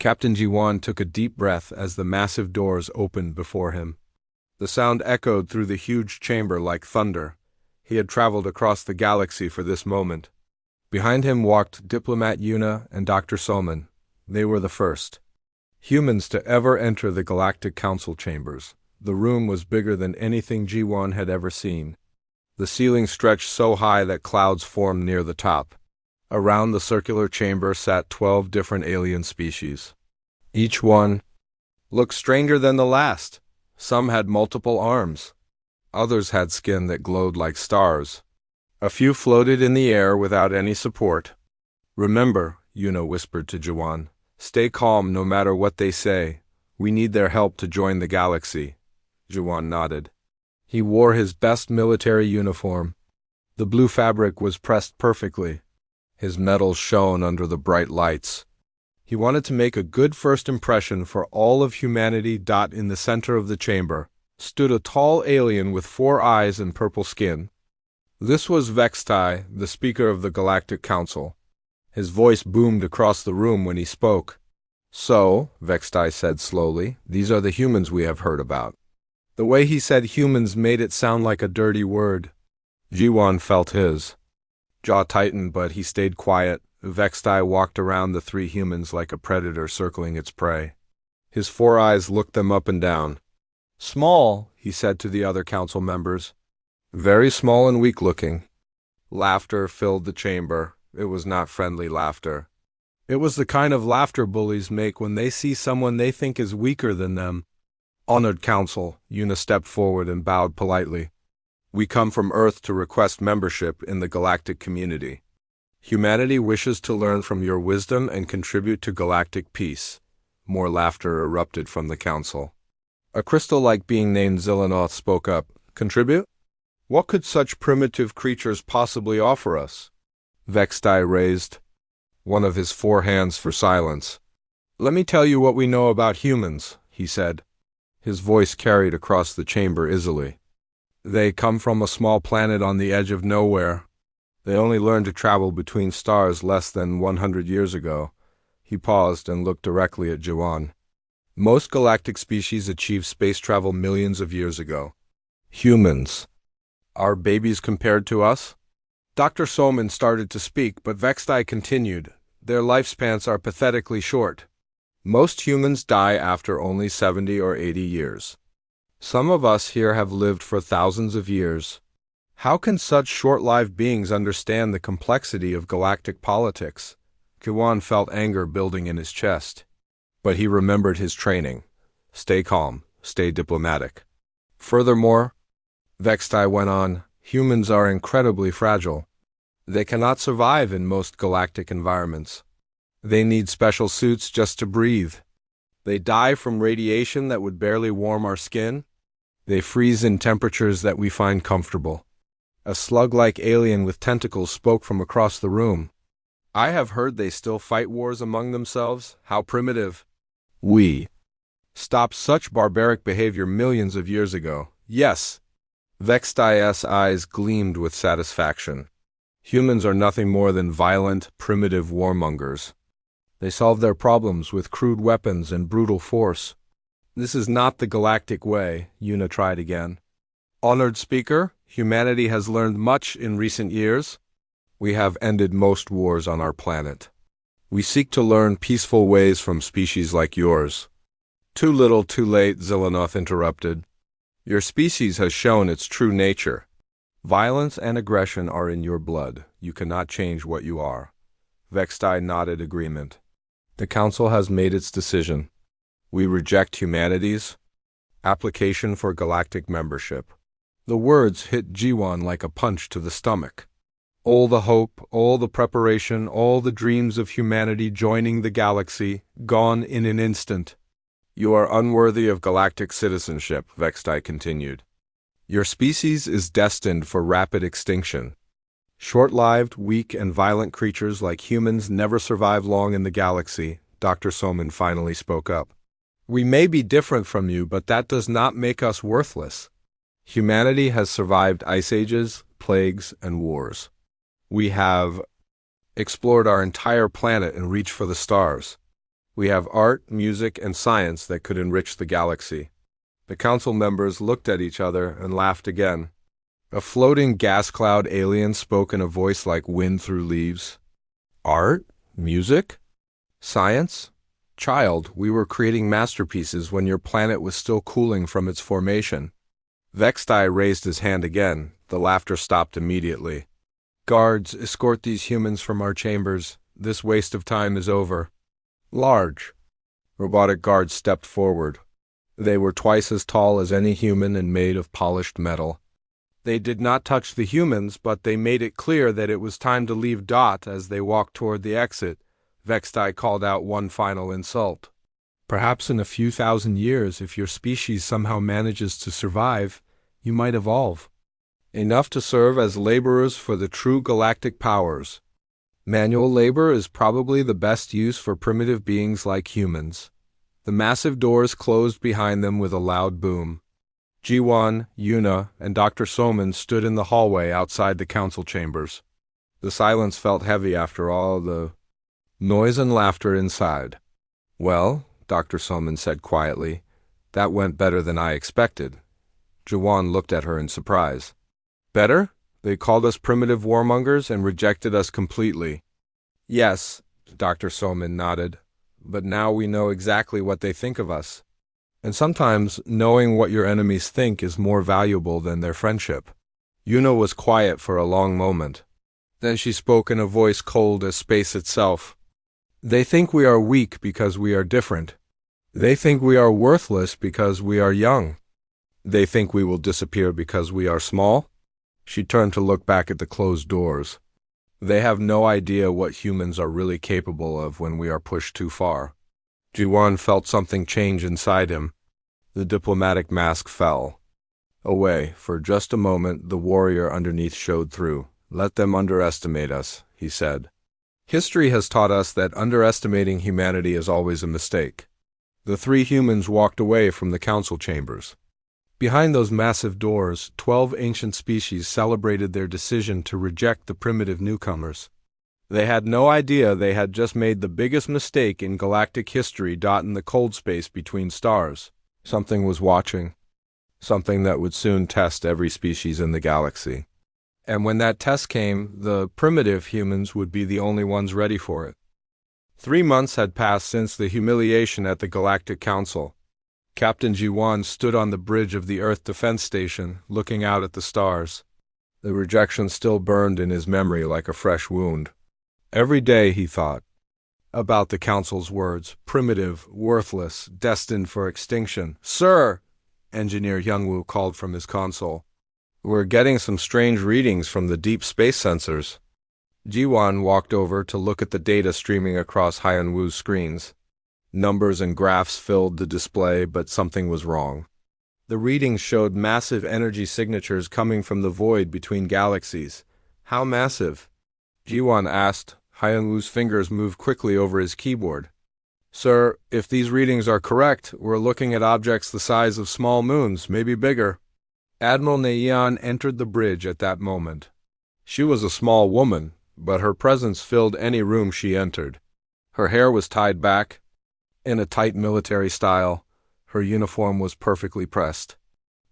Captain Jiwan took a deep breath as the massive doors opened before him. The sound echoed through the huge chamber like thunder. He had traveled across the galaxy for this moment. Behind him walked Diplomat Yuna and Dr. Solman. They were the first humans to ever enter the Galactic Council chambers. The room was bigger than anything Jiwan had ever seen. The ceiling stretched so high that clouds formed near the top. Around the circular chamber sat 12 different alien species. Each one looked stranger than the last. Some had multiple arms. Others had skin that glowed like stars. A few floated in the air without any support. "Remember," Yuna whispered to Jiwan, "stay calm no matter what they say. We need their help to join the galaxy." Jiwan nodded. He wore his best military uniform. The blue fabric was pressed perfectly. His metals shone under the bright lights. He wanted to make a good first impression for all of humanity. In the center of the chamber stood a tall alien with 4 eyes and purple skin. This was Vextai, the Speaker of the Galactic Council. His voice boomed across the room when he spoke. "So," Vextai said slowly, "these are the humans we have heard about." The way he said humans made it sound like a dirty word. Jiwan felt his jaw tightened, but he stayed quiet. Vextai walked around the 3 humans like a predator circling its prey. His 4 eyes looked them up and down. "Small," he said to the other council members. "Very small and weak-looking." Laughter filled the chamber. It was not friendly laughter. It was the kind of laughter bullies make when they see someone they think is weaker than them. "Honored Council," Yuna stepped forward and bowed politely. "We come from Earth to request membership in the galactic community. Humanity wishes to learn from your wisdom and contribute to galactic peace." More laughter erupted from the council. A crystal-like being named Zilanoth spoke up. "Contribute? What could such primitive creatures possibly offer us?" Vextai raised one of his 4 hands for silence. "Let me tell you what we know about humans," he said. His voice carried across the chamber easily. "They come from a small planet on the edge of nowhere. They only learned to travel between stars less than 100 years ago." He paused and looked directly at Jiwan. "Most galactic species achieved space travel millions of years ago. Humans are babies compared to us?" Dr. Solman started to speak, but Vextai continued. "Their lifespans are pathetically short. Most humans die after only 70 or 80 years. Some of us here have lived for thousands of years. How can such short-lived beings understand the complexity of galactic politics?" Jiwan felt anger building in his chest. But he remembered his training. Stay calm, stay diplomatic. "Furthermore," Vextai went on, "humans are incredibly fragile. They cannot survive in most galactic environments. They need special suits just to breathe. They die from radiation that would barely warm our skin. They freeze in temperatures that we find comfortable." A slug-like alien with tentacles spoke from across the room. "I have heard they still fight wars among themselves. How primitive." "We stopped such barbaric behavior millions of years ago." "Yes." Vextai's eyes gleamed with satisfaction. "Humans are nothing more than violent, primitive warmongers. They solve their problems with crude weapons and brutal force." "This is not the galactic way," Yuna tried again. "Honored Speaker, humanity has learned much in recent years. We have ended most wars on our planet. We seek to learn peaceful ways from species like yours." "Too little, too late," Zilanoth interrupted. "Your species has shown its true nature. Violence and aggression are in your blood. You cannot change what you are." Vextai nodded agreement. "The Council has made its decision. We reject humanity's application for galactic membership." The words hit Jiwan like a punch to the stomach. All the hope, all the preparation, all the dreams of humanity joining the galaxy, gone in an instant. "You are unworthy of galactic citizenship," Vextai continued. "Your species is destined for rapid extinction. Short-lived, weak, and violent creatures like humans never survive long in the galaxy." Dr. Soman finally spoke up. "We may be different from you, but that does not make us worthless. Humanity has survived ice ages, plagues, and wars. We have explored our entire planet and reached for the stars. We have art, music, and science that could enrich the galaxy. The council members looked at each other and laughed again. A floating gas cloud alien spoke in a voice like wind through leaves. Art? Music? Science? Child, we were creating masterpieces when your planet was still cooling from its formation. Vextai raised his hand again. The laughter stopped immediately. Guards, escort these humans from our chambers. This waste of time is over. Large. Robotic guards stepped forward. They were twice as tall as any human and made of polished metal. They did not touch the humans, but they made it clear that it was time to leave. As they walked toward the exit, Vextai called out one final insult. Perhaps in a few thousand years, if your species somehow manages to survive, you might evolve. Enough to serve as laborers for the true galactic powers. Manual labor is probably the best use for primitive beings like humans. The massive doors closed behind them with a loud boom. Jiwan, Yuna, and Dr. Soman stood in the hallway outside the council chambers. The silence felt heavy after all the noise and laughter inside. Well, Dr. Soman said quietly, that went better than I expected. Jiwan looked at her in surprise. Better? They called us primitive warmongers and rejected us completely. Yes, Dr. Soman nodded, but now we know exactly what they think of us. And sometimes knowing what your enemies think is more valuable than their friendship. Yuna was quiet for a long moment. Then she spoke in a voice cold as space itself. They think we are weak because we are different. They think we are worthless because we are young. They think we will disappear because we are small. She turned to look back at the closed doors. They have no idea what humans are really capable of when we are pushed too far. Jiwan felt something change inside him. The diplomatic mask fell. Away, for just a moment, the warrior underneath showed through. Let them underestimate us, he said. History has taught us that underestimating humanity is always a mistake. The three humans walked away from the council chambers. Behind those massive doors, 12 ancient species celebrated their decision to reject the primitive newcomers. They had no idea they had just made the biggest mistake in galactic history. In the cold space between stars, something was watching. Something that would soon test every species in the galaxy. And when that test came, the primitive humans would be the only ones ready for it. 3 months had passed since the humiliation at the Galactic Council. Captain Jiwan stood on the bridge of the Earth Defense Station, looking out at the stars. The rejection still burned in his memory like a fresh wound. Every day he thought about the Council's words, primitive, worthless, destined for extinction. Sir, Engineer Youngwoo called from his console. We're getting some strange readings from the deep space sensors. Jiwan walked over to look at the data streaming across Hyunwoo's screens. Numbers and graphs filled the display, but something was wrong. The readings showed massive energy signatures coming from the void between galaxies. How massive? Jiwan asked. Hyunwoo's fingers moved quickly over his keyboard. Sir, if these readings are correct, we're looking at objects the size of small moons, maybe bigger. Admiral Neian entered the bridge at that moment. She was a small woman, but her presence filled any room she entered. Her hair was tied back, in a tight military style. Her uniform was perfectly pressed.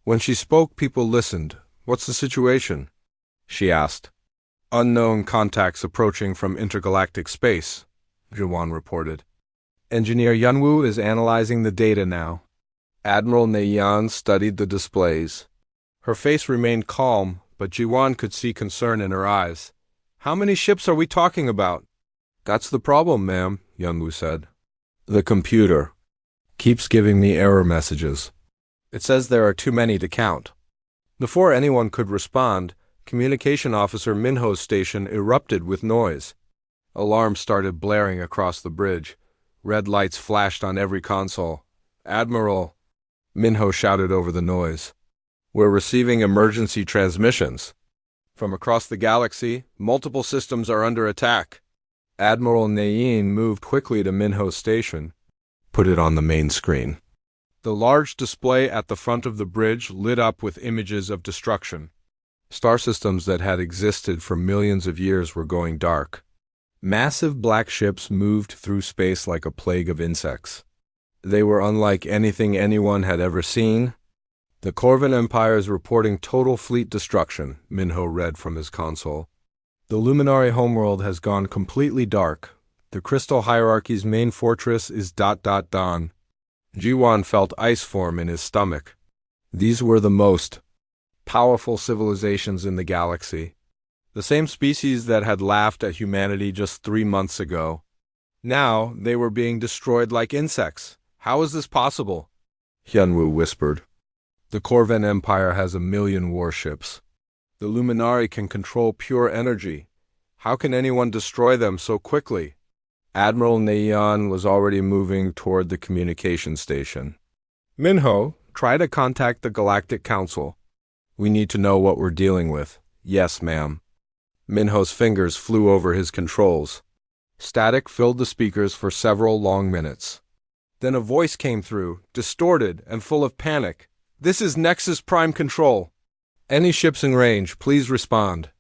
When she spoke, people listened. What's the situation? She asked. Unknown contacts approaching from intergalactic space, Jiwan reported. Engineer Yunwoo is analyzing the data now. Admiral Neian studied the displays. Her face remained calm, but Jiwan could see concern in her eyes. How many ships are we talking about? That's the problem, ma'am, Yunwoo said. The computer keeps giving me error messages. It says there are too many to count. Before anyone could respond, Communication Officer Minho's station erupted with noise. Alarms started blaring across the bridge. Red lights flashed on every console. Admiral, Minho shouted over the noise. We're receiving emergency transmissions. From across the galaxy, multiple systems are under attack. Admiral Neian moved quickly to Minho's station. Put it on the main screen. The large display at the front of the bridge lit up with images of destruction. Star systems that had existed for millions of years were going dark. Massive black ships moved through space like a plague of insects. They were unlike anything anyone had ever seen. The Corvan Empire is reporting total fleet destruction, Minho read from his console. The Luminari homeworld has gone completely dark. The Crystal Hierarchy's main fortress is ... Don. Jiwan felt ice form in his stomach. These were the most powerful civilizations in the galaxy. The same species that had laughed at humanity just 3 months ago. Now they were being destroyed like insects. How is this possible? Hyunwoo whispered. The Corvan Empire has 1 million warships. The Luminari can control pure energy. How can anyone destroy them so quickly? Admiral Neon was already moving toward the communication station. Minho, try to contact the Galactic Council. We need to know what we're dealing with. Yes, ma'am. Minho's fingers flew over his controls. Static filled the speakers for several long minutes. Then a voice came through, distorted and full of panic. This is Nexus Prime Control. Any ships in range, please respond.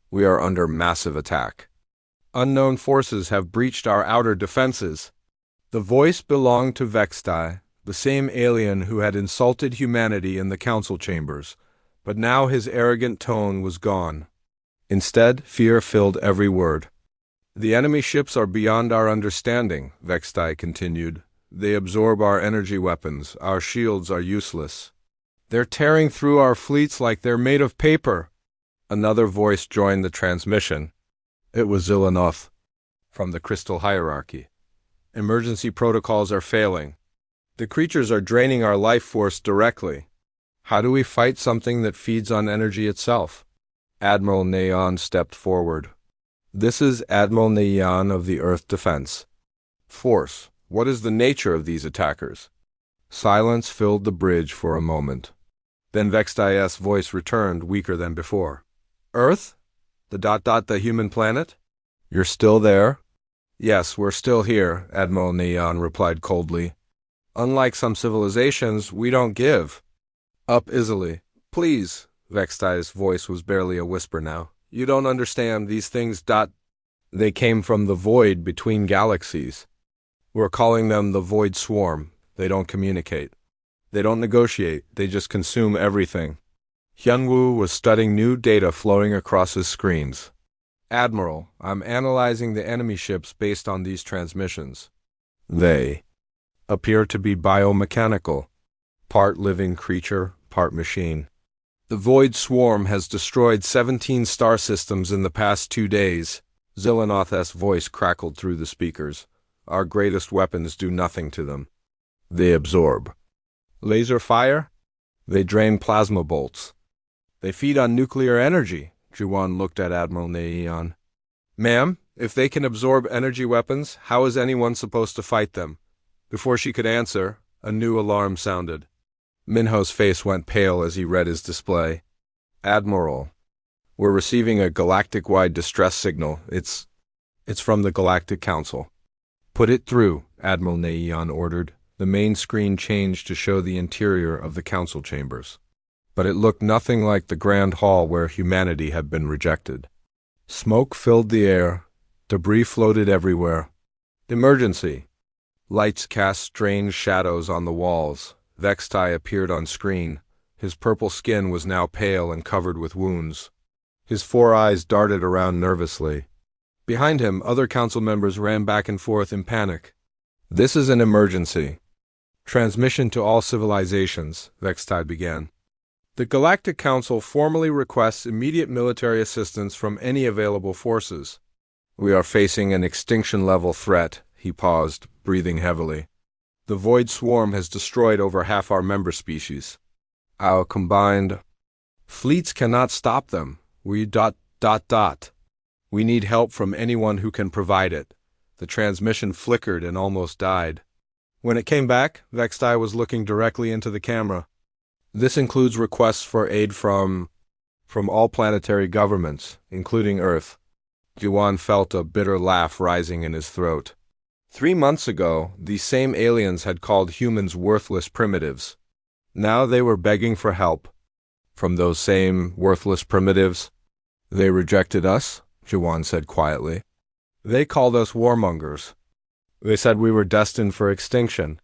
We are under massive attack. Unknown forces have breached our outer defenses. The voice belonged to Vextai, the same alien who had insulted humanity in the council chambers, but now his arrogant tone was gone. Instead, fear filled every word. The enemy ships are beyond our understanding, Vextai continued. They absorb our energy weapons. Our shields are useless. They're tearing through our fleets like they're made of paper. Another voice joined the transmission. It was Zilanoth, from the Crystal Hierarchy. Emergency protocols are failing. The creatures are draining our life force directly. How do we fight something that feeds on energy itself? Admiral Neon stepped forward. This is Admiral Neon of the Earth Defense Force. What is the nature of these attackers? Silence filled the bridge for a moment. Then Vextai's voice returned, weaker than before. Earth? The human planet? You're still there? Yes, we're still here, Admiral Neon replied coldly. Unlike some civilizations, we don't give up easily. Please, Vextai's voice was barely a whisper now. You don't understand these things. They came from the void between galaxies. We're calling them the Void Swarm. They don't communicate. They don't negotiate. They just consume everything. Hyunwoo was studying new data flowing across his screens. Admiral, I'm analyzing the enemy ships based on these transmissions. They appear to be biomechanical, part living creature, part machine. The Void Swarm has destroyed 17 star systems in the past 2 days. Zilanoth's voice crackled through the speakers. Our greatest weapons do nothing to them. They absorb. Laser fire? They drain plasma bolts. They feed on nuclear energy. Jiwan looked at Admiral Neon. Ma'am, if they can absorb energy weapons, how is anyone supposed to fight them? Before she could answer, a new alarm sounded. Minho's face went pale as he read his display. Admiral, we're receiving a galactic-wide distress signal. It's from the Galactic Council. Put it through, Admiral Neon ordered. The main screen changed to show the interior of the council chambers. But it looked nothing like the grand hall where humanity had been rejected. Smoke filled the air. Debris floated everywhere. Emergency. Lights cast strange shadows on the walls. Vextai appeared on screen. His purple skin was now pale and covered with wounds. His 4 eyes darted around nervously. Behind him, other council members ran back and forth in panic. This is an emergency. Transmission to all civilizations, Vextai began. The Galactic Council formally requests immediate military assistance from any available forces. We are facing an extinction-level threat, he paused, breathing heavily. The Void Swarm has destroyed over half our member species. Our combined fleets cannot stop them. We ... We need help from anyone who can provide it. The transmission flickered and almost died. When it came back, Vextai was looking directly into the camera. This includes requests for aid from all planetary governments, including Earth. Jiwan felt a bitter laugh rising in his throat. 3 months ago, these same aliens had called humans worthless primitives. Now they were begging for help. From those same worthless primitives. They rejected us, Jiwan said quietly. They called us warmongers. They said we were destined for extinction.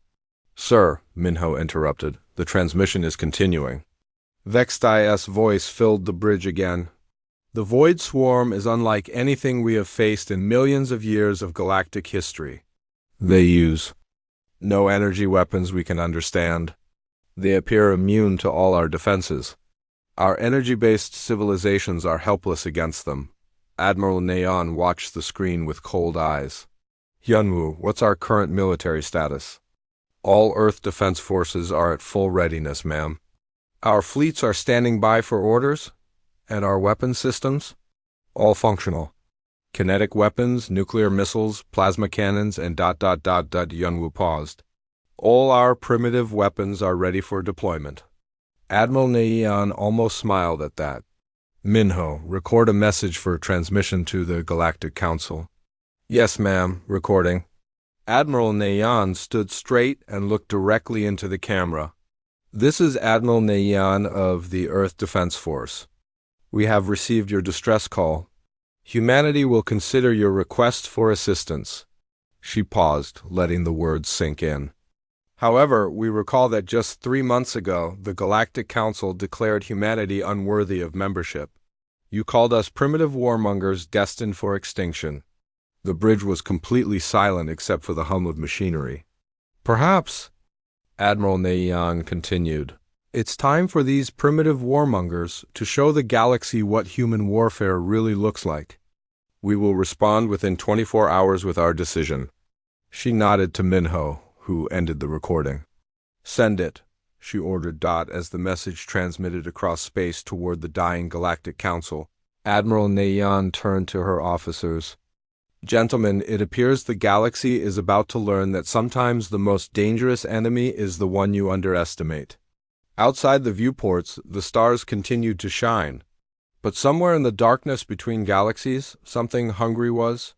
Sir, Minho interrupted, the transmission is continuing. Vextai's voice filled the bridge again. The Void Swarm is unlike anything we have faced in millions of years of galactic history. They use no energy weapons we can understand. They appear immune to all our defenses. Our energy-based civilizations are helpless against them. Admiral Neon watched the screen with cold eyes. Hyunwoo, what's our current military status? All Earth defense forces are at full readiness, ma'am. Our fleets are standing by for orders, and our weapon systems? All functional. Kinetic weapons, nuclear missiles, plasma cannons, and ... Hyunwoo paused. All our primitive weapons are ready for deployment. Admiral Neon almost smiled at that. Minho, record a message for transmission to the Galactic Council. Yes, ma'am, recording. Admiral Neon stood straight and looked directly into the camera. This is Admiral Neon of the Earth Defense Force. We have received your distress call. Humanity will consider your request for assistance. She paused, letting the words sink in. However, we recall that just 3 months ago, the Galactic Council declared humanity unworthy of membership. You called us primitive warmongers destined for extinction. The bridge was completely silent except for the hum of machinery. Perhaps, Admiral Neon continued, it's time for these primitive warmongers to show the galaxy what human warfare really looks like. We will respond within 24 hours with our decision. She nodded to Minho, who ended the recording. Send it, she ordered as the message transmitted across space toward the dying Galactic Council. Admiral Neon turned to her officers. Gentlemen, it appears the galaxy is about to learn that sometimes the most dangerous enemy is the one you underestimate. Outside the viewports, the stars continued to shine. But somewhere in the darkness between galaxies, something hungry was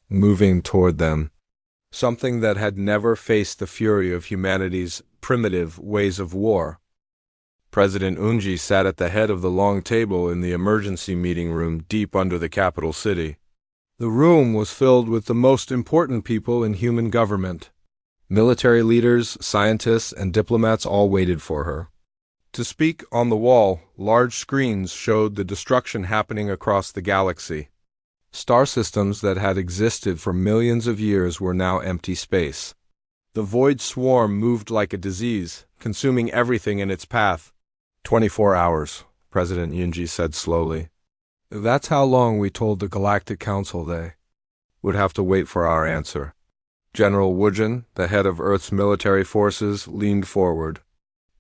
moving toward them. Something that had never faced the fury of humanity's primitive ways of war. President Unji sat at the head of the long table in the emergency meeting room deep under the capital city. The room was filled with the most important people in human government. Military leaders, scientists, and diplomats all waited for her. To speak on the wall, large screens showed the destruction happening across the galaxy. Star systems that had existed for millions of years were now empty space. The Void Swarm moved like a disease, consuming everything in its path. 24 hours, President Yunji said slowly. That's how long we told the Galactic Council they would have to wait for our answer. General Woojin, the head of Earth's military forces, leaned forward.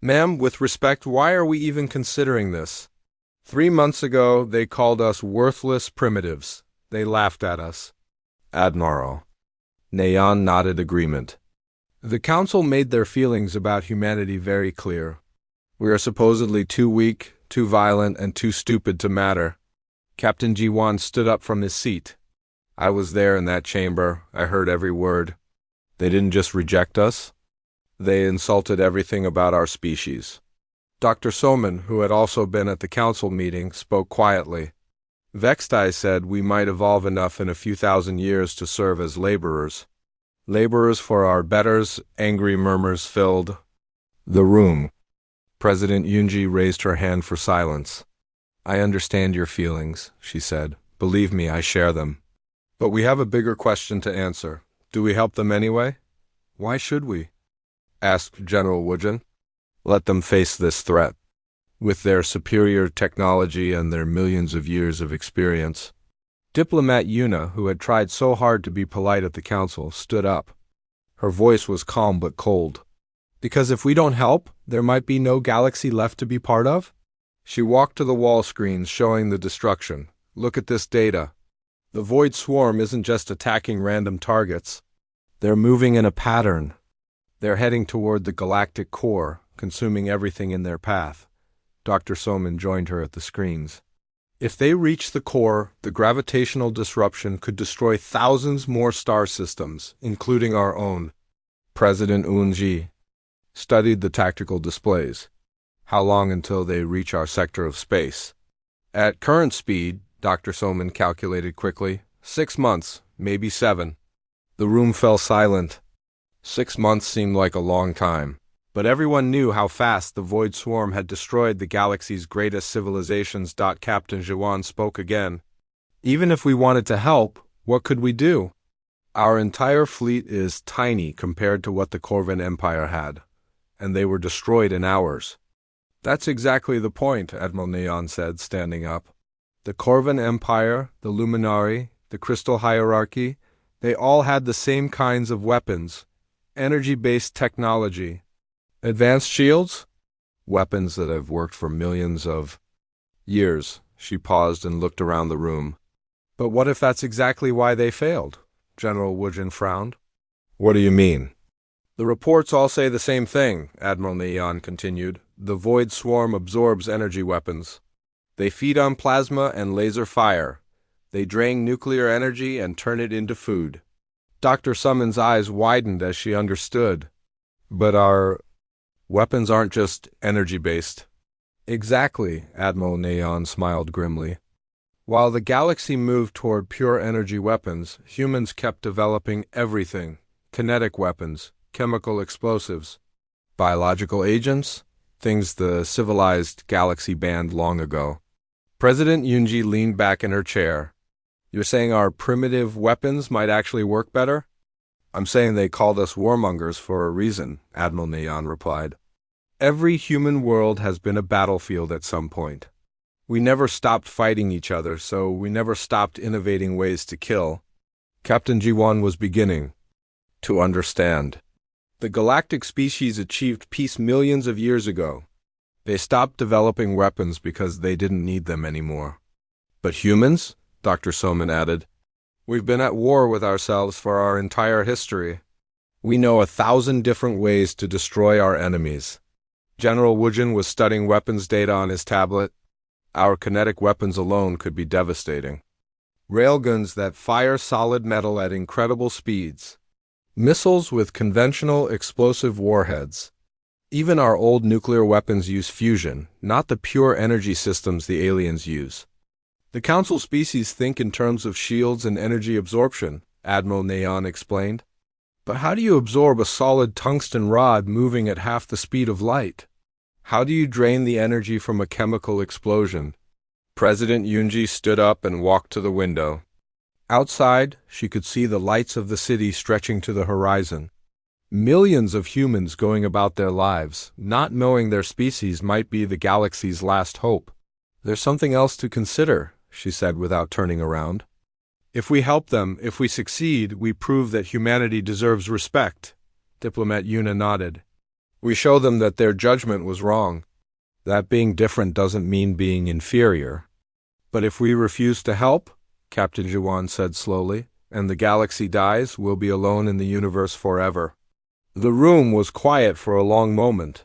Ma'am, with respect, why are we even considering this? 3 months ago, they called us worthless primitives. They laughed at us. Admiral. Neon nodded agreement. The Council made their feelings about humanity very clear. We are supposedly too weak, too violent, and too stupid to matter. Captain Ji-won stood up from his seat. I was there in that chamber. I heard every word. They didn't just reject us. They insulted everything about our species. Dr. Soman, who had also been at the council meeting, spoke quietly. Vextai said we might evolve enough in a few thousand years to serve as laborers. Laborers for our betters, angry murmurs filled the room. President Yunji raised her hand for silence. I understand your feelings, she said. Believe me, I share them. But we have a bigger question to answer. Do we help them anyway? Why should we? Asked General Woojin. Let them face this threat. With their superior technology and their millions of years of experience. Diplomat Yuna, who had tried so hard to be polite at the council, stood up. Her voice was calm but cold. Because if we don't help, there might be no galaxy left to be part of? She walked to the wall screens showing the destruction. Look at this data. The Void Swarm isn't just attacking random targets. They're moving in a pattern. They're heading toward the galactic core, consuming everything in their path. Dr. Soman joined her at the screens. If they reach the core, the gravitational disruption could destroy thousands more star systems, including our own. President Unji studied the tactical displays. How long until they reach our sector of space? At current speed, Dr. Soman calculated quickly, 6 months, maybe 7. The room fell silent. 6 months seemed like a long time. But everyone knew how fast the Void Swarm had destroyed the galaxy's greatest civilizations. Captain Jiwan spoke again. Even if we wanted to help, what could we do? Our entire fleet is tiny compared to what the Corvan Empire had, and they were destroyed in hours. That's exactly the point, Admiral Neon said, standing up. The Corvan Empire, the Luminari, the Crystal Hierarchy, they all had the same kinds of weapons, energy-based technology. Advanced shields? Weapons that have worked for millions of years. She paused and looked around the room. But what if that's exactly why they failed? General Wujin frowned. What do you mean? The reports all say the same thing, Admiral Neon continued. The Void Swarm absorbs energy weapons. They feed on plasma and laser fire. They drain nuclear energy and turn it into food. Dr. Summon's eyes widened as she understood. But our weapons aren't just energy-based. Exactly, Admiral Neon smiled grimly. While the galaxy moved toward pure energy weapons, humans kept developing everything. Kinetic weapons, chemical explosives, biological agents, things the civilized galaxy banned long ago. President Yunji leaned back in her chair. You're saying our primitive weapons might actually work better? I'm saying they called us warmongers for a reason, Admiral Neon replied. Every human world has been a battlefield at some point. We never stopped fighting each other, so we never stopped innovating ways to kill. Captain Jiwan was beginning to understand. The galactic species achieved peace millions of years ago. They stopped developing weapons because they didn't need them anymore. But humans? Dr. Soman added. We've been at war with ourselves for our entire history. We know 1,000 different ways to destroy our enemies. General Wujin was studying weapons data on his tablet. Our kinetic weapons alone could be devastating. Railguns that fire solid metal at incredible speeds. Missiles with conventional explosive warheads. Even our old nuclear weapons use fusion, not the pure energy systems the aliens use. The Council species think in terms of shields and energy absorption, Admiral Neon explained. But how do you absorb a solid tungsten rod moving at half the speed of light? How do you drain the energy from a chemical explosion? President Yunji stood up and walked to the window. Outside, she could see the lights of the city stretching to the horizon. Millions of humans going about their lives, not knowing their species might be the galaxy's last hope. There's something else to consider, she said without turning around. If we help them, if we succeed, we prove that humanity deserves respect. Diplomat Yuna nodded. We show them that their judgment was wrong. That being different doesn't mean being inferior. But if we refuse to help, Captain Jiwan said slowly, and the galaxy dies, we'll be alone in the universe forever. The room was quiet for a long moment.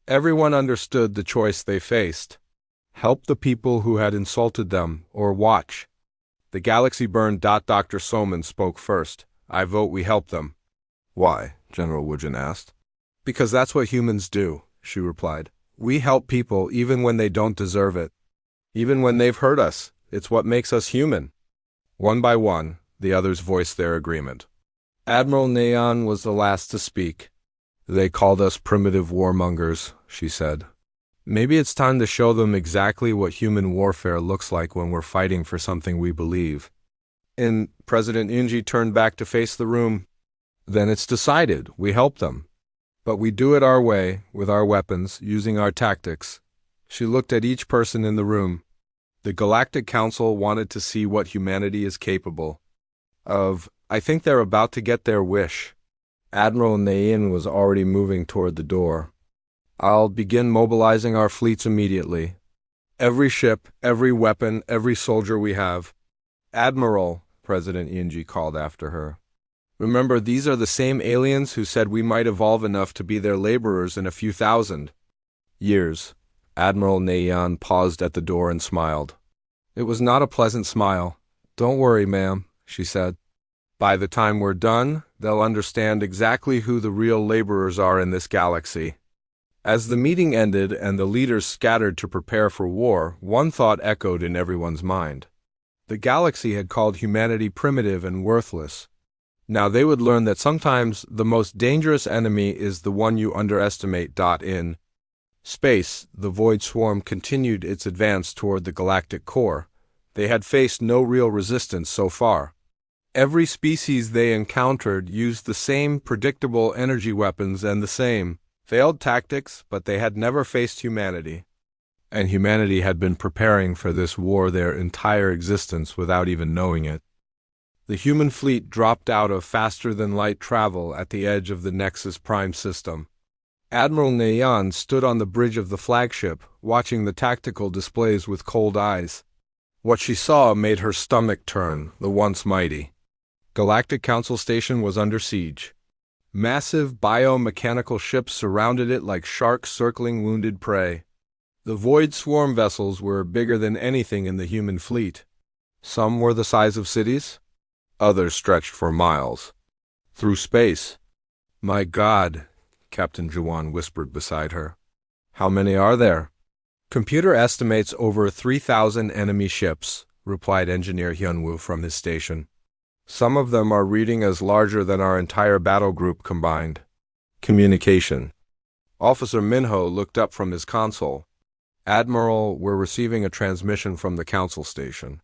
Everyone understood the choice they faced. Help the people who had insulted them, or watch. The galaxy burned. Dr. Soman spoke first. I vote we help them. Why? General Wujin asked. Because that's what humans do, she replied. We help people even when they don't deserve it. Even when they've hurt us. It's what makes us human. One by one, the others voiced their agreement. Admiral Neon was the last to speak. They called us primitive warmongers, she said. Maybe it's time to show them exactly what human warfare looks like when we're fighting for something we believe. And President Yunji turned back to face the room. Then it's decided. We help them. But we do it our way, with our weapons, using our tactics. She looked at each person in the room. The Galactic Council wanted to see what humanity is capable of. I think they're about to get their wish. Admiral Neyin was already moving toward the door. I'll begin mobilizing our fleets immediately. Every ship, every weapon, every soldier we have. Admiral, President Yunji called after her. Remember, these are the same aliens who said we might evolve enough to be their laborers in a few thousand years. Admiral Neyan paused at the door and smiled. It was not a pleasant smile. Don't worry, ma'am, she said. By the time we're done, they'll understand exactly who the real laborers are in this galaxy. As the meeting ended and the leaders scattered to prepare for war, one thought echoed in everyone's mind. The galaxy had called humanity primitive and worthless. Now they would learn that sometimes the most dangerous enemy is the one you underestimate. In space, the Void Swarm continued its advance toward the galactic core. They had faced no real resistance so far. Every species they encountered used the same predictable energy weapons and the same failed tactics, but they had never faced humanity. And humanity had been preparing for this war their entire existence without even knowing it. The human fleet dropped out of faster-than-light travel at the edge of the Nexus Prime system. Admiral Nayan stood on the bridge of the flagship, watching the tactical displays with cold eyes. What she saw made her stomach turn, the once mighty Galactic Council Station was under siege. Massive biomechanical ships surrounded it like sharks circling wounded prey. The Void Swarm vessels were bigger than anything in the human fleet. Some were the size of cities. Others stretched for miles. Through space. "My God," Captain Juwan whispered beside her. "How many are there?" "Computer estimates over 3,000 enemy ships," replied Engineer Hyunwoo from his station. "Some of them are reading as larger than our entire battle group combined." Communication. Officer Minho looked up from his console. "Admiral, we're receiving a transmission from the council station."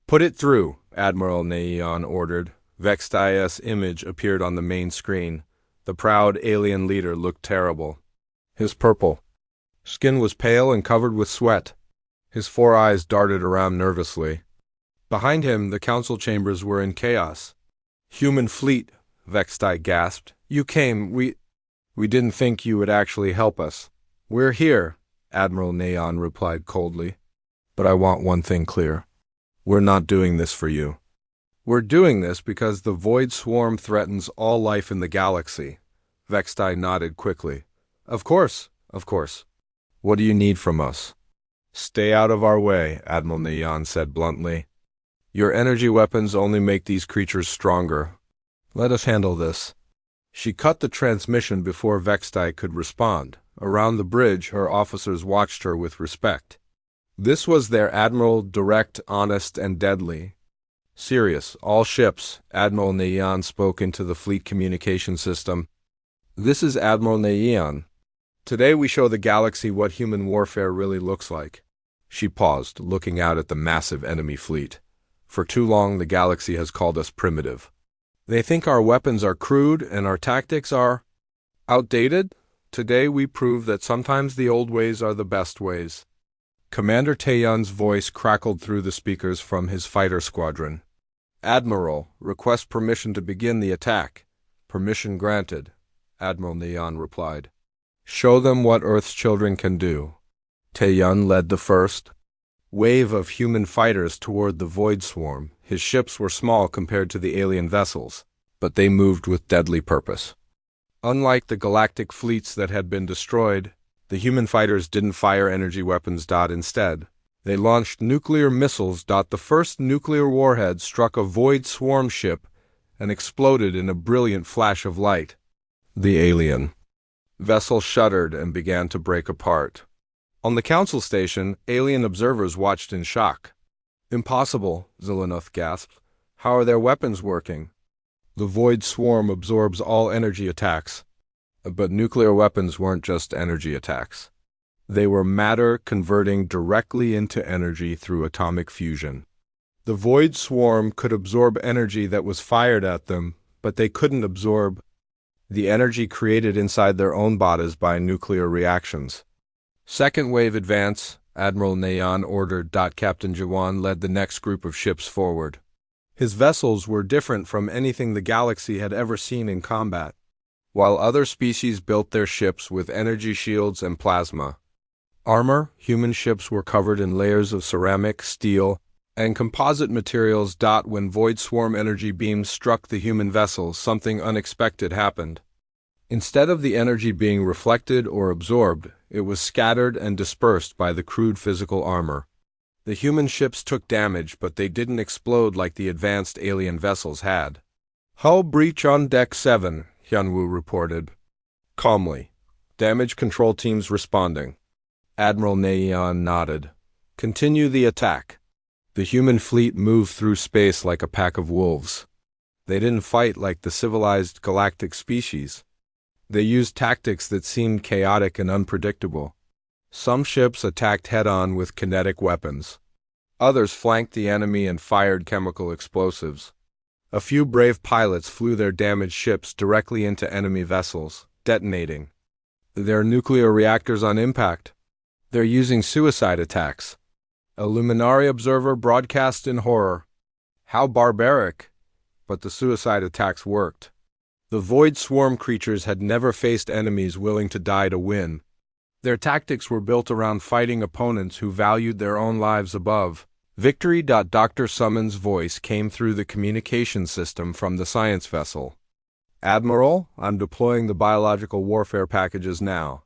"Put it through," Admiral Nayan ordered. Vextia's image appeared on the main screen. The proud alien leader looked terrible. His purple skin was pale and covered with sweat. His 4 eyes darted around nervously. Behind him, the council chambers were in chaos. "Human fleet," Vexti gasped. "You came. We didn't think you would actually help us." "We're here," Admiral Nayan replied coldly. "But I want one thing clear. We're not doing this for you. We're doing this because the Void Swarm threatens all life in the galaxy." Vexti nodded quickly. Of course. What do you need from us?" "Stay out of our way," Admiral Nayan said bluntly. "Your energy weapons only make these creatures stronger. Let us handle this." She cut the transmission before Vexti could respond. Around the bridge, her officers watched her with respect. This was their admiral, direct, honest, and deadly. "Serious, all ships," Admiral Nayan spoke into the fleet communication system. "This is Admiral Nayan. Today we show the galaxy what human warfare really looks like." She paused, looking out at the massive enemy fleet. "For too long the galaxy has called us primitive. They think our weapons are crude and our tactics are outdated. Today we prove that sometimes the old ways are the best ways." Commander Taeyun's voice crackled through the speakers from his fighter squadron. "Admiral, request permission to begin the attack." "Permission granted," Admiral Nayan replied. "Show them what Earth's children can do." Taeyun led the first wave of human fighters toward the Void Swarm. His ships were small compared to the alien vessels, but they moved with deadly purpose. Unlike the galactic fleets that had been destroyed, the human fighters didn't fire energy weapons. Instead, they launched nuclear missiles. The first nuclear warhead struck a Void Swarm ship and exploded in a brilliant flash of light. The alien vessel shuddered and began to break apart. On the council station, alien observers watched in shock. "Impossible," Zilanoth gasped. "How are their weapons working?" "The Void Swarm absorbs all energy attacks." But nuclear weapons weren't just energy attacks. They were matter converting directly into energy through atomic fusion. The Void Swarm could absorb energy that was fired at them, but they couldn't absorb the energy created inside their own bodies by nuclear reactions. "Second wave advance," Admiral Nayan ordered. Captain Jawan led the next group of ships forward. His vessels were different from anything the galaxy had ever seen in combat. While other species built their ships with energy shields and plasma armor, human ships were covered in layers of ceramic, steel, and composite materials. When Void Swarm energy beams struck the human vessels, something unexpected happened. Instead of the energy being reflected or absorbed, it was scattered and dispersed by the crude physical armor. The human ships took damage, but they didn't explode like the advanced alien vessels had. "Hull breach on Deck 7, Hyunwoo reported calmly. "Damage control teams responding." Admiral Nayan nodded. "Continue the attack." The human fleet moved through space like a pack of wolves. They didn't fight like the civilized galactic species. They used tactics that seemed chaotic and unpredictable. Some ships attacked head-on with kinetic weapons. Others flanked the enemy and fired chemical explosives. A few brave pilots flew their damaged ships directly into enemy vessels, detonating their nuclear reactors on impact. They're using suicide attacks. A Luminari observer broadcast in horror. How barbaric! But the suicide attacks worked. The Void Swarm creatures had never faced enemies willing to die to win. Their tactics were built around fighting opponents who valued their own lives above victory. Dr. Summon's voice came through the communication system from the science vessel. Admiral, I'm deploying the biological warfare packages now.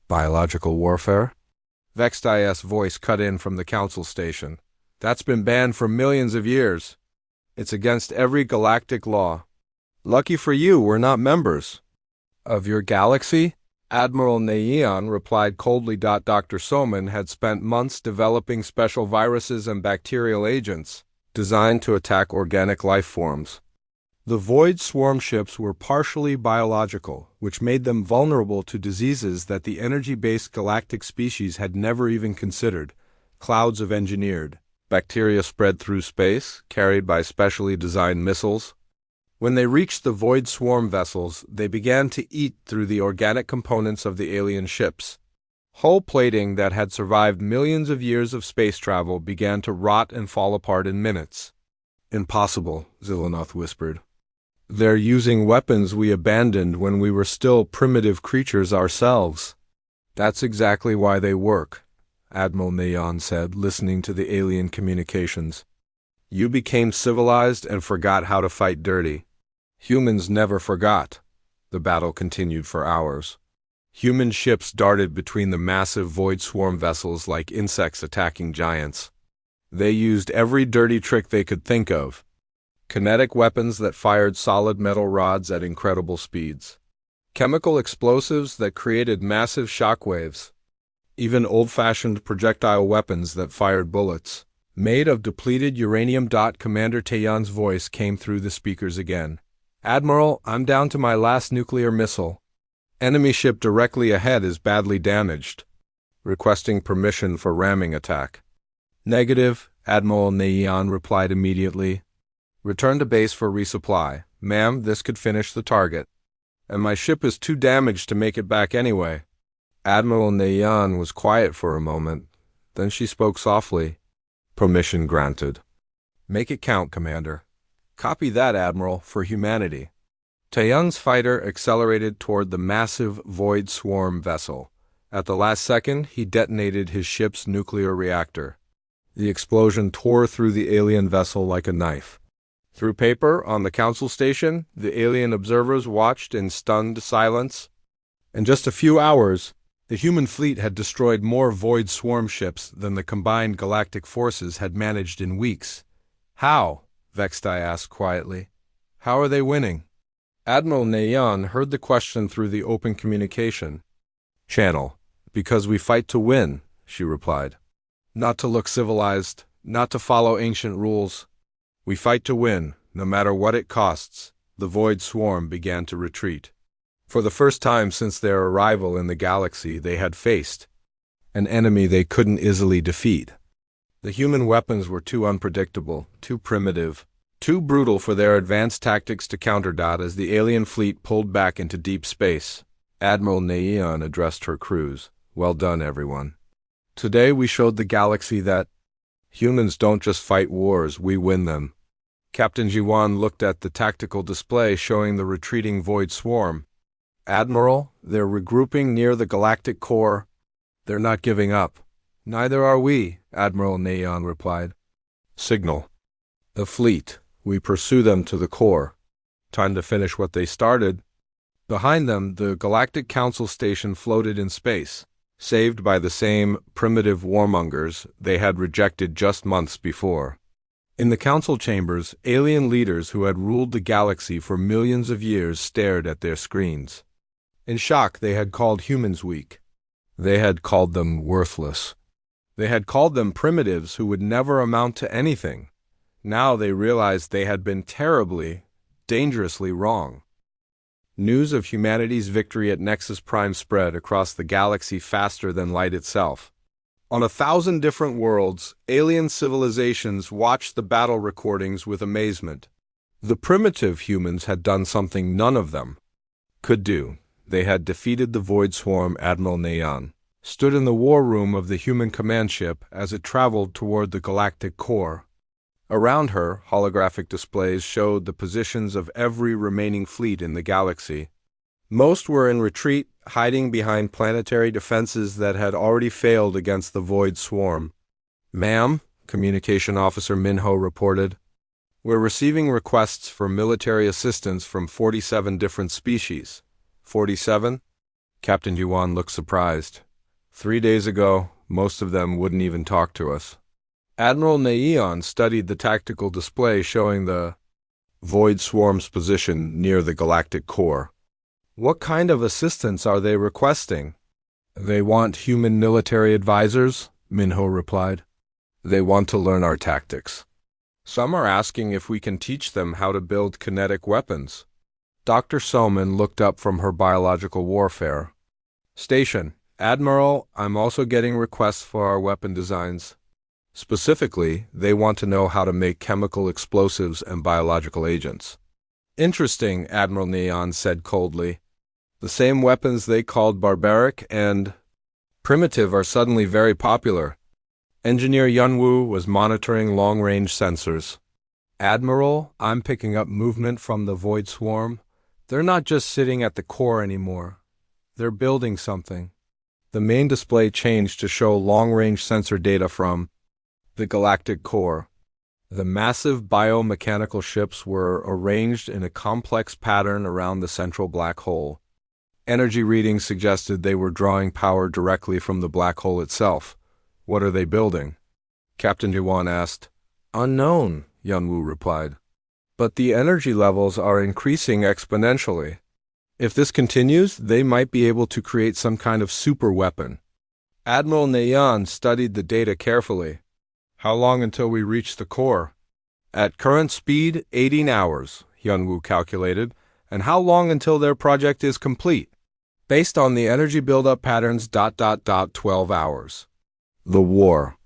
Biological warfare? Vexti's voice cut in from the council station. That's been banned for millions of years. It's against every galactic law. Lucky for you, we're not members. Of your galaxy? Admiral Neon replied coldly. Dr. Soman had spent months developing special viruses and bacterial agents designed to attack organic life forms. The Void Swarm ships were partially biological, which made them vulnerable to diseases that the energy-based galactic species had never even considered. Clouds of engineered bacteria spread through space, carried by specially designed missiles. When they reached the Void Swarm vessels, they began to eat through the organic components of the alien ships. Hull plating that had survived millions of years of space travel began to rot and fall apart in minutes. Impossible, Zilanoth whispered. They're using weapons we abandoned when we were still primitive creatures ourselves. That's exactly why they work, Admiral Neon said, listening to the alien communications. You became civilized and forgot how to fight dirty. Humans never forgot. The battle continued for hours. Human ships darted between the massive Void Swarm vessels like insects attacking giants. They used every dirty trick they could think of. Kinetic weapons that fired solid metal rods at incredible speeds. Chemical explosives that created massive shockwaves. Even old-fashioned projectile weapons that fired bullets, made of depleted uranium. Commander Taeyeon's voice came through the speakers again. Admiral, I'm down to my last nuclear missile. Enemy ship directly ahead is badly damaged. Requesting permission for ramming attack. Negative, Admiral Neon replied immediately. Return to base for resupply. Ma'am, this could finish the target. And my ship is too damaged to make it back anyway. Admiral Neon was quiet for a moment. Then she spoke softly. Permission granted. Make it count, Commander. Copy that, Admiral, for humanity. Taeyeon's fighter accelerated toward the massive Void Swarm vessel. At the last second, he detonated his ship's nuclear reactor. The explosion tore through the alien vessel like a knife. Through paper, on the council station, the alien observers watched in stunned silence. In just a few hours, the human fleet had destroyed more Void Swarm ships than the combined galactic forces had managed in weeks. How? Vexti asked quietly. How are they winning? Admiral Neon heard the question through the open communication channel. Because we fight to win, she replied. Not to look civilized, not to follow ancient rules. We fight to win, no matter what it costs. The Void Swarm began to retreat. For the first time since their arrival in the galaxy, they had faced an enemy they couldn't easily defeat. The human weapons were too unpredictable, too primitive, too brutal for their advanced tactics to counter. As the alien fleet pulled back into deep space, Admiral Neon addressed her crews. Well done, everyone. Today we showed the galaxy that humans don't just fight wars, we win them. Captain Jiwan looked at the tactical display showing the retreating Void Swarm. Admiral, they're regrouping near the galactic core. They're not giving up. Neither are we, Admiral Neon replied. Signal. The fleet. We pursue them to the core. Time to finish what they started. Behind them, the Galactic Council station floated in space, saved by the same primitive warmongers they had rejected just months before. In the council chambers, alien leaders who had ruled the galaxy for millions of years stared at their screens. In shock, they had called humans weak. They had called them worthless. They had called them primitives who would never amount to anything. Now they realized they had been terribly, dangerously wrong. News of humanity's victory at Nexus Prime spread across the galaxy faster than light itself. On 1,000 different worlds, alien civilizations watched the battle recordings with amazement. The primitive humans had done something none of them could do. They had defeated the Void Swarm. Admiral Neon stood in the war room of the human command ship as it traveled toward the galactic core. Around her, holographic displays showed the positions of every remaining fleet in the galaxy. Most were in retreat, hiding behind planetary defenses that had already failed against the Void Swarm. "Ma'am," Communication Officer Minho reported, "we're receiving requests for military assistance from 47 different species." 47? Captain Yuan looked surprised. 3 days ago, most of them wouldn't even talk to us. Admiral Neon studied the tactical display showing the Void Swarm's position near the galactic core. "What kind of assistance are they requesting?" "They want human military advisors," Minho replied. "They want to learn our tactics. Some are asking if we can teach them how to build kinetic weapons." Dr. Soman looked up from her biological warfare. "Station, Admiral, I'm also getting requests for our weapon designs. Specifically, they want to know how to make chemical explosives and biological agents." "Interesting," Admiral Neon said coldly. "The same weapons they called barbaric and primitive are suddenly very popular." Engineer Yunwu was monitoring long-range sensors. "Admiral, I'm picking up movement from the Void Swarm. They're not just sitting at the core anymore. They're building something." The main display changed to show long-range sensor data from the galactic core. The massive biomechanical ships were arranged in a complex pattern around the central black hole. Energy readings suggested they were drawing power directly from the black hole itself. "What are they building?" Captain Yuan asked. "Unknown," Yunwu replied. "But the energy levels are increasing exponentially. If this continues, they might be able to create some kind of super weapon." Admiral Neon studied the data carefully. "How long until we reach the core?" "At current speed, 18 hours, Yunwu calculated. "And how long until their project is complete?" "Based on the energy buildup patterns, 12 hours. The war.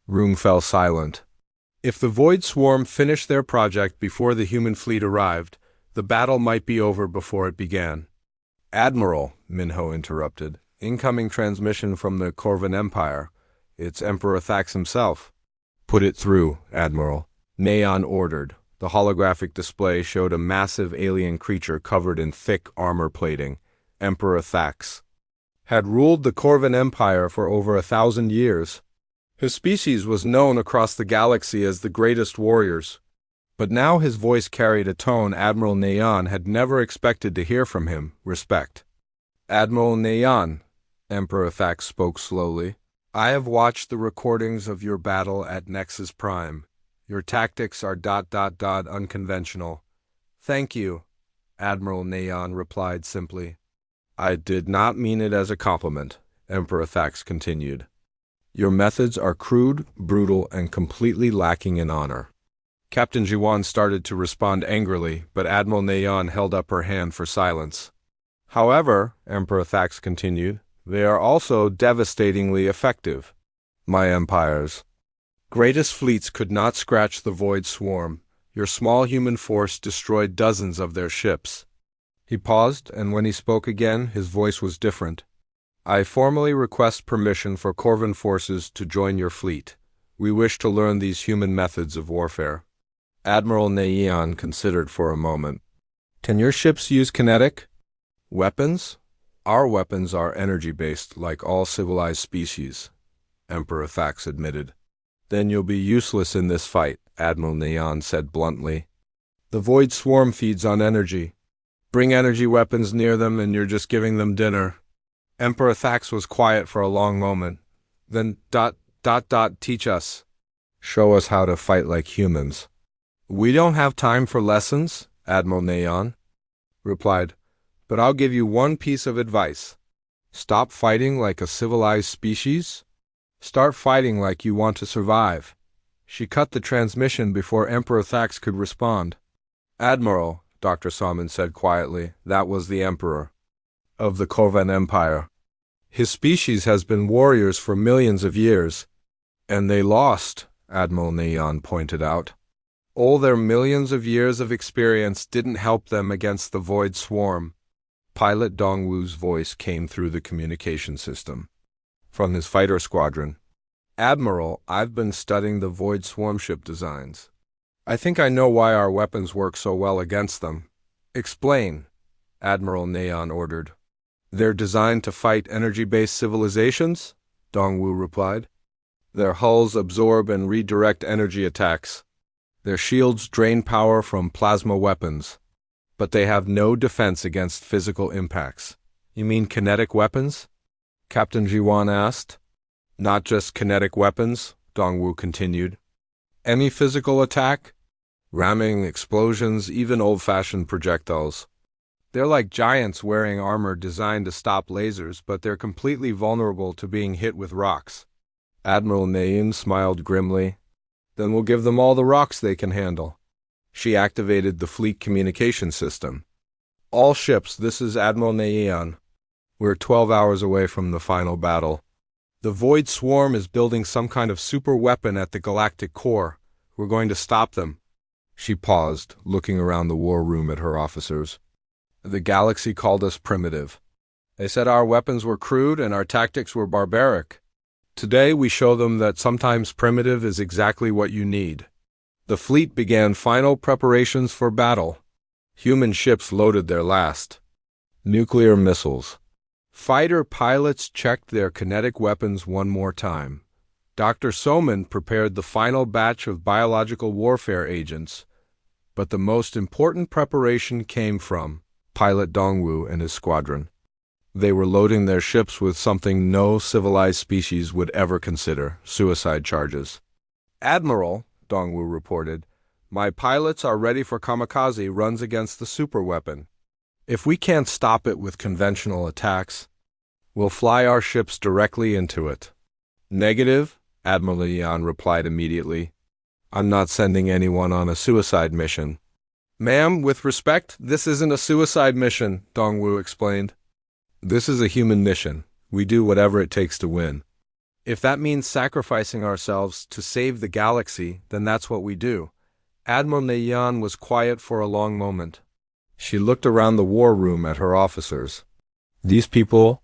Room fell silent. If the Void Swarm finished their project before the human fleet arrived, the battle might be over before it began. "Admiral," Minho interrupted, "incoming transmission from the Corvan Empire. It's Emperor Thax himself." "Put it through, Admiral," Neon ordered. The holographic display showed a massive alien creature covered in thick armor plating. Emperor Thax had ruled the Corvan Empire for over 1,000 years. His species was known across the galaxy as the greatest warriors. But now his voice carried a tone Admiral Neon had never expected to hear from him: respect. "Admiral Neon," Emperor Thax spoke slowly, "I have watched the recordings of your battle at Nexus Prime. Your tactics are ... unconventional." "Thank you," Admiral Neon replied simply. "I did not mean it as a compliment," Emperor Thax continued. "Your methods are crude, brutal, and completely lacking in honor." Captain Jiwan started to respond angrily, but Admiral Neon held up her hand for silence. "However," Emperor Thax continued, "they are also devastatingly effective. My empire's greatest fleets could not scratch the Void Swarm. Your small human force destroyed dozens of their ships." He paused, and when he spoke again, his voice was different. "I formally request permission for Corvan forces to join your fleet. We wish to learn these human methods of warfare." Admiral Neon considered for a moment. "Can your ships use kinetic weapons?" "Our weapons are energy-based, like all civilized species," Emperor Thax admitted. "Then you'll be useless in this fight," Admiral Neon said bluntly. "The Void Swarm feeds on energy. Bring energy weapons near them and you're just giving them dinner." Emperor Thax was quiet for a long moment. Then ... teach us. Show us how to fight like humans." "We don't have time for lessons," Admiral Neon replied. "But I'll give you one piece of advice. Stop fighting like a civilized species. Start fighting like you want to survive. She cut the transmission before Emperor Thax could respond. Admiral, Dr. Salmon said quietly, that was the Emperor of the Kovan Empire. His species has been warriors for millions of years. And they lost, Admiral Neon pointed out. All their millions of years of experience didn't help them against the Void Swarm. Pilot Dongwu's voice came through the communication system from his fighter squadron. Admiral, I've been studying the Void Swarm ship designs. I think I know why our weapons work so well against them. Explain, Admiral Neon ordered. They're designed to fight energy-based civilizations? Dongwu replied. Their hulls absorb and redirect energy attacks. Their shields drain power from plasma weapons. But they have no defense against physical impacts. You mean kinetic weapons? Captain Jiwan asked. Not just kinetic weapons, Dongwu continued. Any physical attack? Ramming, explosions, even old-fashioned projectiles. They're like giants wearing armor designed to stop lasers, but they're completely vulnerable to being hit with rocks. Admiral Nayin smiled grimly. Then we'll give them all the rocks they can handle. She activated the fleet communication system. All ships, this is Admiral Nayin. We're 12 hours away from the final battle. The Void Swarm is building some kind of super weapon at the galactic core. We're going to stop them. She paused, looking around the war room at her officers. The galaxy called us primitive. They said our weapons were crude and our tactics were barbaric. Today we show them that sometimes primitive is exactly what you need. The fleet began final preparations for battle. Human ships loaded their last. Nuclear missiles. Fighter pilots checked their kinetic weapons one more time. Dr. Soman prepared the final batch of biological warfare agents, but the most important preparation came from Pilot Dongwu and his squadron. They were loading their ships with something no civilized species would ever consider, suicide charges. Admiral, Dongwu reported, my pilots are ready for kamikaze runs against the superweapon. If we can't stop it with conventional attacks, we'll fly our ships directly into it. Negative, Admiral Yan replied immediately. I'm not sending anyone on a suicide mission. Ma'am, with respect, this isn't a suicide mission, Dongwu explained. This is a human mission. We do whatever it takes to win. If that means sacrificing ourselves to save the galaxy, then that's what we do. Admiral Neyan was quiet for a long moment. She looked around the war room at her officers. These people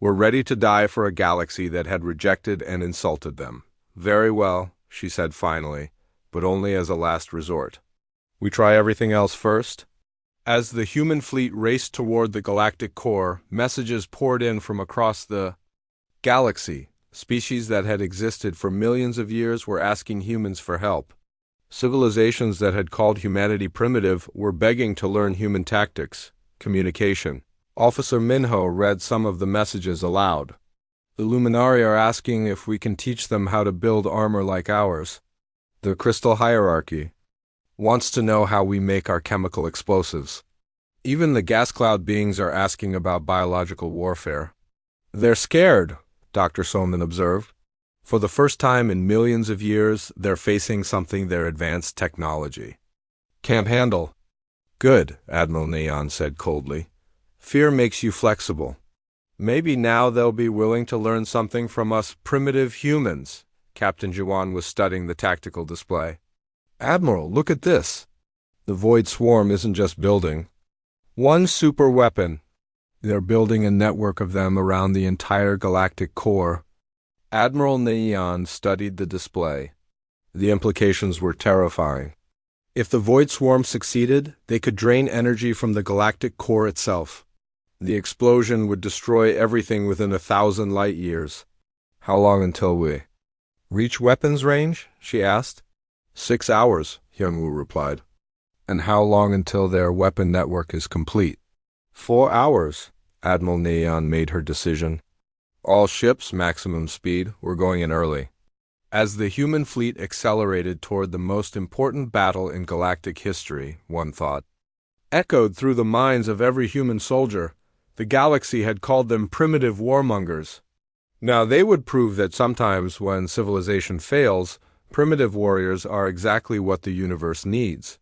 were ready to die for a galaxy that had rejected and insulted them. Very well, she said finally, but only as a last resort. We try everything else first? As the human fleet raced toward the galactic core, messages poured in from across the galaxy. Species that had existed for millions of years were asking humans for help. Civilizations that had called humanity primitive were begging to learn human tactics, communication. Officer Minho read some of the messages aloud. The Luminari are asking if we can teach them how to build armor like ours. The Crystal Hierarchy wants to know how we make our chemical explosives. Even the gas cloud beings are asking about biological warfare. They're scared, Dr. Soman observed. For the first time in millions of years, they're facing something their advanced technology can't handle. Good, Admiral Neon said coldly. Fear makes you flexible. Maybe now they'll be willing to learn something from us primitive humans. Captain Jiwan was studying the tactical display. Admiral, look at this. The Void Swarm isn't just building one super weapon. They're building a network of them around the entire galactic core. Admiral Neon studied the display. The implications were terrifying. If the Void Swarm succeeded, they could drain energy from the galactic core itself. The explosion would destroy everything within 1,000 light years. How long until we reach weapons range? She asked. 6 hours, Hyunwoo replied. And how long until their weapon network is complete? 4 hours, Admiral Neon made her decision. All ships, maximum speed, were going in early. As the human fleet accelerated toward the most important battle in galactic history, one thought, echoed through the minds of every human soldier, the galaxy had called them primitive warmongers. Now, they would prove that sometimes when civilization fails, primitive warriors are exactly what the universe needs.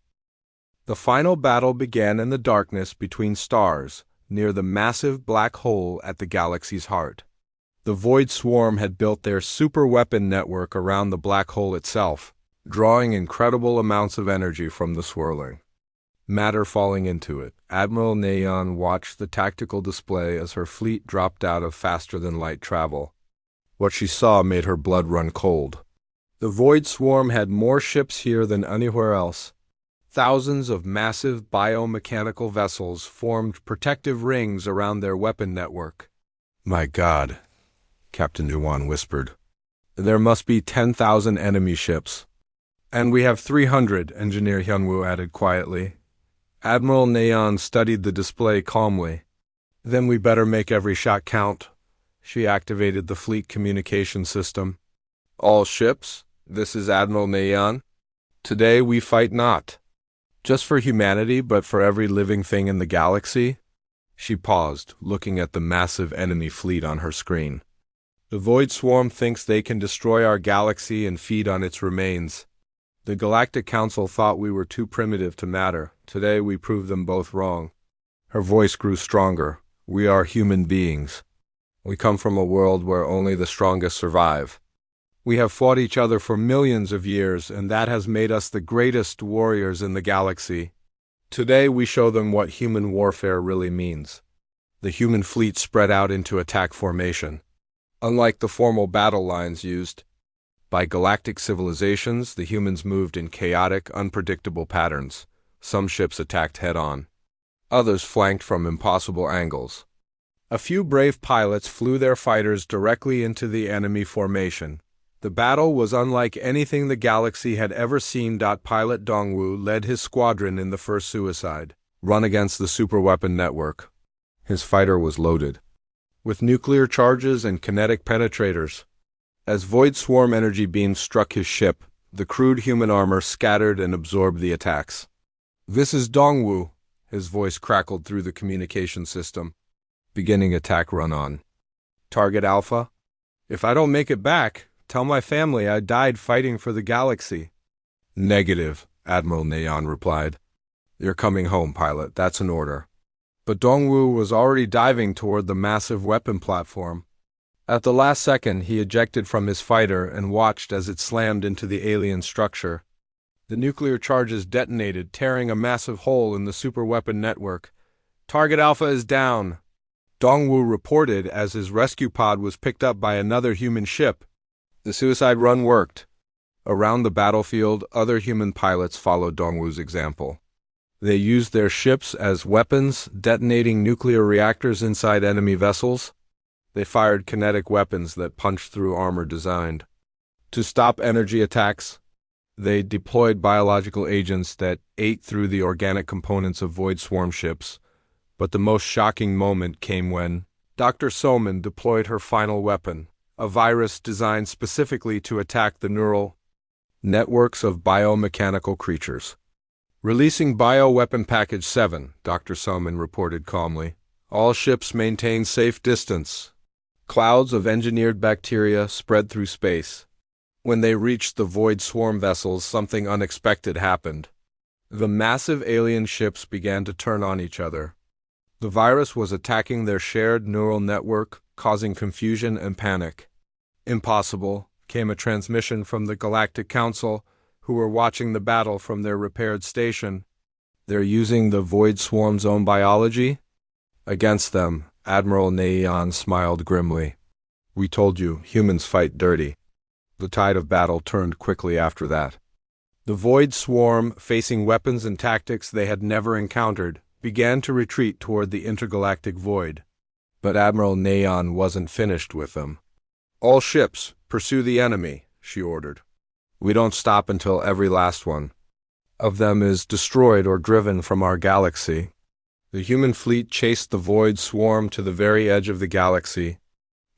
The final battle began in the darkness between stars, near the massive black hole at the galaxy's heart. The Void Swarm had built their super-weapon network around the black hole itself, drawing incredible amounts of energy from the swirling matter falling into it. Admiral Neon watched the tactical display as her fleet dropped out of faster-than-light travel. What she saw made her blood run cold. The Void Swarm had more ships here than anywhere else. Thousands of massive biomechanical vessels formed protective rings around their weapon network. "My God," Captain Yuan whispered. "There must be 10,000 enemy ships." "And we have 300, Engineer Hyunwoo added quietly. Admiral Neon studied the display calmly. "Then we better make every shot count." She activated the fleet communication system. "All ships, this is Admiral Neon. Today we fight not just for humanity, but for every living thing in the galaxy." She paused, looking at the massive enemy fleet on her screen. "The Void Swarm thinks they can destroy our galaxy and feed on its remains. The Galactic Council thought we were too primitive to matter. Today we proved them both wrong." Her voice grew stronger. "We are human beings. We come from a world where only the strongest survive. We have fought each other for millions of years, and that has made us the greatest warriors in the galaxy. Today we show them what human warfare really means." The human fleet spread out into attack formation. Unlike the formal battle lines used by galactic civilizations, the humans moved in chaotic, unpredictable patterns. Some ships attacked head-on. Others flanked from impossible angles. A few brave pilots flew their fighters directly into the enemy formation. The battle was unlike anything the galaxy had ever seen. Pilot Dongwoo led his squadron in the first suicide run against the superweapon network. His fighter was loaded with nuclear charges and kinetic penetrators. As Void Swarm energy beams struck his ship, the crude human armor scattered and absorbed the attacks. "This is Dongwoo," his voice crackled through the communication system. "Beginning attack run on. Target Alpha. If I don't make it back, tell my family I died fighting for the galaxy." "Negative," Admiral Neon replied. "You're coming home, pilot. That's an order." But Dongwoo was already diving toward the massive weapon platform. At the last second, he ejected from his fighter and watched as it slammed into the alien structure. The nuclear charges detonated, tearing a massive hole in the superweapon network. "Target Alpha is down," Dongwoo reported as his rescue pod was picked up by another human ship. The suicide run worked. Around the battlefield, other human pilots followed Dongwoo's example. They used their ships as weapons, detonating nuclear reactors inside enemy vessels. They fired kinetic weapons that punched through armor designed to stop energy attacks. They deployed biological agents that ate through the organic components of Void Swarm ships. But the most shocking moment came when Dr. Soman deployed her final weapon, a virus designed specifically to attack the neural networks of biomechanical creatures. "Releasing Bioweapon Package 7, Dr. Soman reported calmly. All ships maintain safe distance." Clouds of engineered bacteria spread through space. When they reached the Void Swarm vessels, something unexpected happened. The massive alien ships began to turn on each other. The virus was attacking their shared neural network, causing confusion and panic. "Impossible," came a transmission from the Galactic Council, who were watching the battle from their repaired station. "They're using the Void Swarm's own biology against them," Admiral Neon smiled grimly. "We told you, humans fight dirty." The tide of battle turned quickly after that. The Void Swarm, facing weapons and tactics they had never encountered, began to retreat toward the intergalactic void. But Admiral Neon wasn't finished with them. "All ships, pursue the enemy," she ordered. "We don't stop until every last one of them is destroyed or driven from our galaxy." The human fleet chased the Void Swarm to the very edge of the galaxy.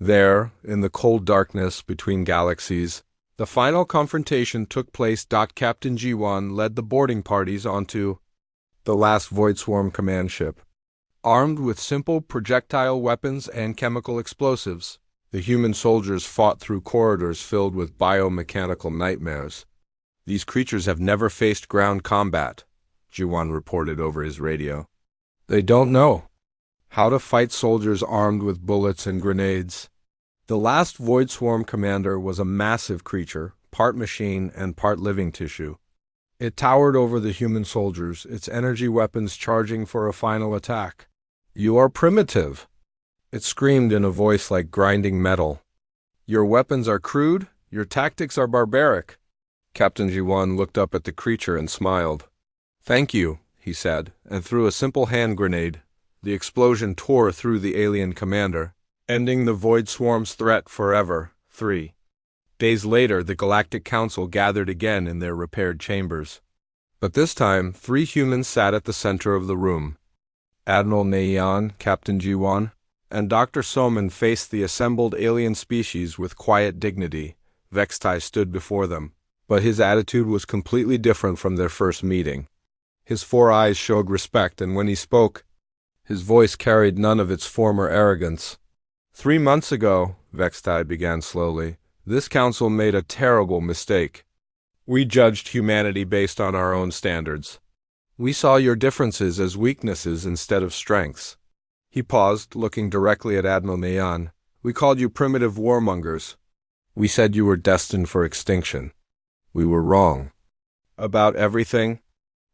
There, in the cold darkness between galaxies, the final confrontation took place. Captain Ji-won led the boarding parties onto the last Void Swarm command ship. Armed with simple projectile weapons and chemical explosives, The human soldiers fought through corridors filled with biomechanical nightmares. These creatures have never faced ground combat, Jiwan reported over his radio. They don't know how to fight soldiers armed with bullets and grenades. The last Void Swarm commander was a massive creature, part machine and part living tissue. It towered over the human soldiers, its energy weapons charging for a final attack. "You are primitive," it screamed in a voice like grinding metal. "Your weapons are crude, your tactics are barbaric." Captain Jiwan looked up at the creature and smiled. "Thank you," he said, and threw a simple hand grenade. The explosion tore through the alien commander, ending the Void Swarm's threat forever. 3 days later, the Galactic Council gathered again in their repaired chambers. But this time, 3 humans sat at the center of the room. Admiral Neian, Captain Jiwan, and Dr. Soman faced the assembled alien species with quiet dignity. Vextai stood before them, but his attitude was completely different from their first meeting. His 4 eyes showed respect, and when he spoke, his voice carried none of its former arrogance. 3 months ago, Vextai began slowly, this council made a terrible mistake. We judged humanity based on our own standards. We saw your differences as weaknesses instead of strengths. He paused, looking directly at Admiral Neian. We called you primitive warmongers. We said you were destined for extinction. We were wrong. About everything?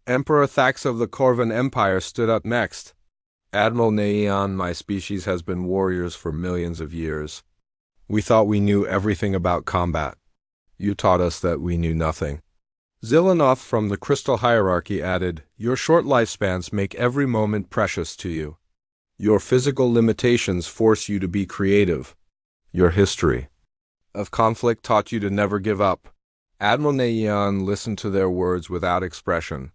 Emperor Thax of the Corvan Empire stood up next. Admiral Neian, my species has been warriors for millions of years. We thought we knew everything about combat. You taught us that we knew nothing. Zilanoth from the Crystal Hierarchy added, your short lifespans make every moment precious to you. Your physical limitations force you to be creative. Your history of conflict taught you to never give up. Admiral Neian listened to their words without expression.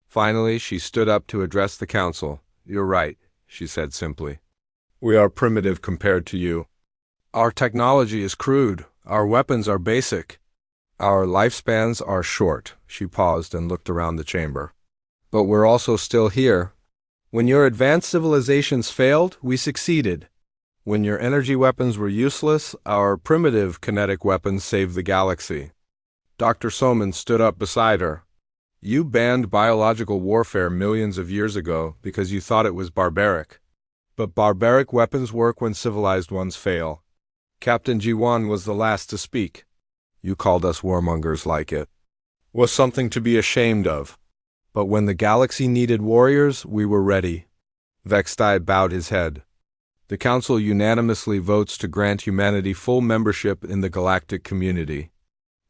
Finally, she stood up to address the council. You're right, she said simply. We are primitive compared to you. Our technology is crude. Our weapons are basic. Our lifespans are short. She paused and looked around the chamber. But we're also still here. When your advanced civilizations failed, we succeeded. When your energy weapons were useless, our primitive kinetic weapons saved the galaxy. Dr. Soman stood up beside her. You banned biological warfare millions of years ago because you thought it was barbaric. But barbaric weapons work when civilized ones fail. Captain Jiwan was the last to speak. You called us warmongers like it was something to be ashamed of. But when the galaxy needed warriors, we were ready. Vextai bowed his head. The Council unanimously votes to grant humanity full membership in the galactic community.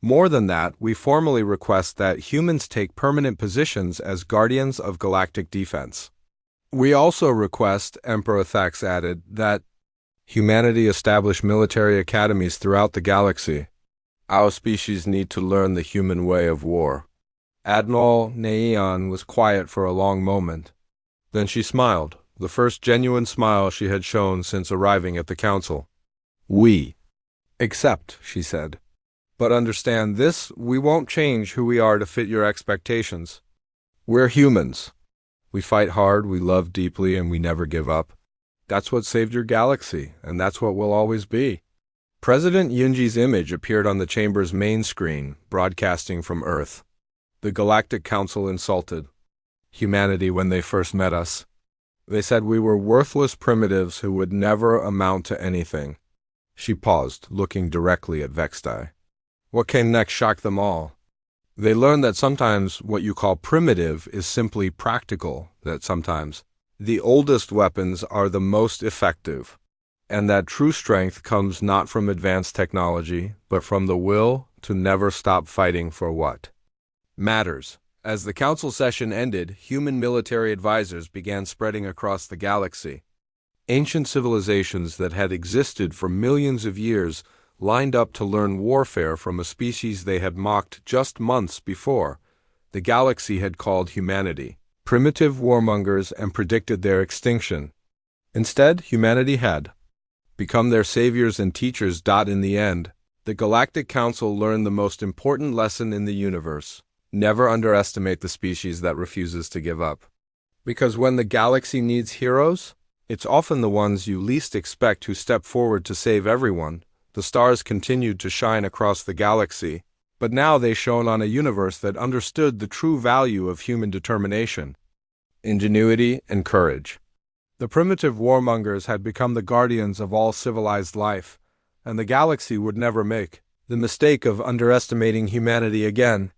More than that, we formally request that humans take permanent positions as guardians of galactic defense. We also request, Emperor Thax added, that humanity establish military academies throughout the galaxy. Our species need to learn the human way of war. Admiral Neian was quiet for a long moment. Then she smiled, the first genuine smile she had shown since arriving at the council. We accept, she said. But understand this, we won't change who we are to fit your expectations. We're humans. We fight hard, we love deeply, and we never give up. That's what saved your galaxy, and that's what we'll always be. President Yunji's image appeared on the chamber's main screen, broadcasting from Earth. The Galactic Council insulted humanity when they first met us. They said we were worthless primitives who would never amount to anything. She paused, looking directly at Vextai. What came next shocked them all. They learned that sometimes what you call primitive is simply practical, that sometimes the oldest weapons are the most effective, and that true strength comes not from advanced technology, but from the will to never stop fighting for what matters. As the council session ended, human military advisors began spreading across the galaxy. Ancient civilizations that had existed for millions of years lined up to learn warfare from a species they had mocked just months before. The galaxy had called humanity primitive warmongers and predicted their extinction. Instead, humanity had become their saviors and teachers. In the end, the Galactic Council learned the most important lesson in the universe. Never underestimate the species that refuses to give up. Because when the galaxy needs heroes, It's often the ones you least expect who step forward to save everyone. The stars continued to shine across the galaxy, but now they shone on a universe that understood the true value of human determination, ingenuity, and courage. The primitive warmongers had become the guardians of all civilized life, and the galaxy would never make the mistake of underestimating humanity again.